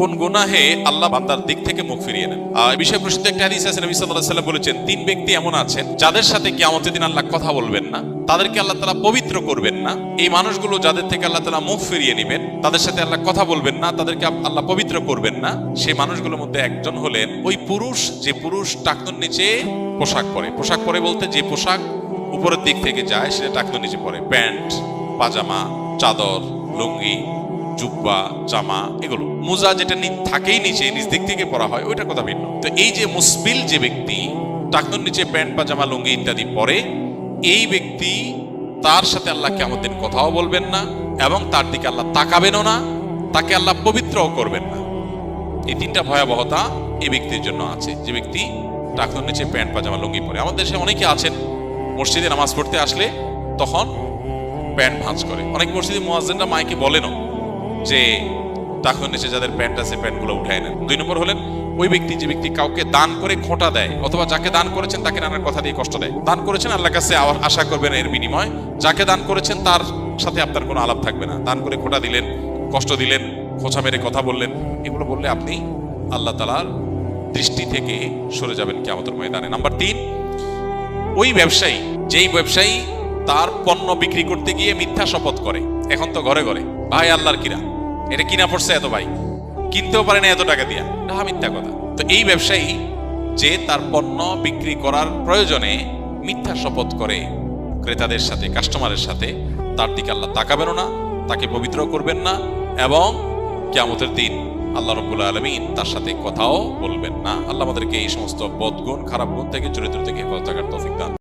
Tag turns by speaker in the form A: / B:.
A: কোন গুনাহে আল্লাহ বান্দার দিক থেকে মুখ ফিরিয়ে নেন। এই বিষয়ে প্রসিদ্ধ একটা হাদিস আছে, নবী সাল্লাল্লাহু আলাইহি ওয়াসাল্লাম বলেছেন, তিন ব্যক্তি এমন আছেন যাদের সাথে কিয়ামতের দিন আল্লাহ কথা বলবেন না, তাদেরকে আল্লাহ তাআলা পবিত্র করবেন না। এই মানুষগুলো যাদের থেকে আল্লাহ তাআলা মুখ ফিরিয়ে নেবেন, তাদের সাথে আল্লাহ কথা বলবেন না, তাদেরকে আল্লাহ পবিত্র করবেন না। সেই মানুষগুলোর মধ্যে একজন হলেন ওই পুরুষ, যে পুরুষ টাকনুর নিচে পোশাক পরে। পোশাক পরে বলতে যে পোশাক উপরের দিক থেকে যায় সেটা টাকনুর নিচে পরে, প্যান্ট, পাজামা, চাদর, লুঙ্গি, জুব্বা, জামা, এগুলো। মোজা যেটা থাকেই নিচে, নিচ দিক থেকে পরা হয়, ওইটা কথা ভিন্ন। তো এই যে মুসবিল যে ব্যক্তি টাকনুর নিচে প্যান্ট, পাজামা, লুঙ্গি ইত্যাদি পরে, এই ব্যক্তি তার সাথে আল্লাহ কিয়ামতের দিন কথাও বলবেন না এবং তার দিকে আল্লাহ তাকাবেনও না, তাকে আল্লাহ পবিত্রও করবেন না। এই তিনটা ভয়াবহতা এই ব্যক্তির জন্য আছে, যে ব্যক্তি টাকনুর নিচে প্যান্ট, পাজামা, লুঙ্গি পরে। আমাদের দেশে অনেকে আছেন মসজিদে নামাজ পড়তে আসলে তখন প্যান্ট ভাঁজ করে। অনেক মসজিদে মুয়াজ্জিনরা মাইকে বলেনও যে টাকনুর নিচে যাদের প্যান্ট আছে প্যান্টগুলো উঠায় নেন। 2 নম্বর হলেন ওই ব্যক্তি, যে ব্যক্তি কাউকে দান করে খোঁটা দেয়, অথবা যাকে দান করেছেন তাকে নানার কথা দিয়ে কষ্ট দেয়। দান করেছেন, আল্লাহর কাছে আশা করবেন এর বিনিময়। যাকে দান করেছেন তার সাথে আপনার কোনো আলাপ থাকবে না। দান করে খোঁটা দিলেন, কষ্ট দিলেন, খোঁচা মেরে কথা বললেন, এগুলো বললে আপনি আল্লাহ তাআলার দৃষ্টি থেকে সরে যাবেন কিয়ামতের ময়দানে। নাম্বার 3, ওই ব্যবসায়ী, যেই ব্যবসায়ী তার পণ্য বিক্রি করতে গিয়ে মিথ্যা শপথ করে। এখন তো ঘরে ঘরে, ভাই আল্লাহর কিরা, এটা কিনা পড়ছে এত, ভাই কিনতেও পারে না এত টাকা দিয়া, এটা মিথ্যা কথা। তো এই ব্যবসায়ী যে তার পণ্য বিক্রি করার প্রয়োজনে মিথ্যা শপথ করে ক্রেতাদের সাথে, কাস্টমারের সাথে, তার দিকে আল্লাহ তাকাবেন না, তাকে পবিত্র করবেন না এবং কিয়ামতের দিন আল্লাহ রাব্বুল আলামিন তার সাথে কথাও বলবেন না। আল্লাহ আমাদেরকে এই সমস্ত বদগুণ, খারাপ গুণ থেকে, চরিত্র থেকে হেফাজত থাকার তৌফিক দান।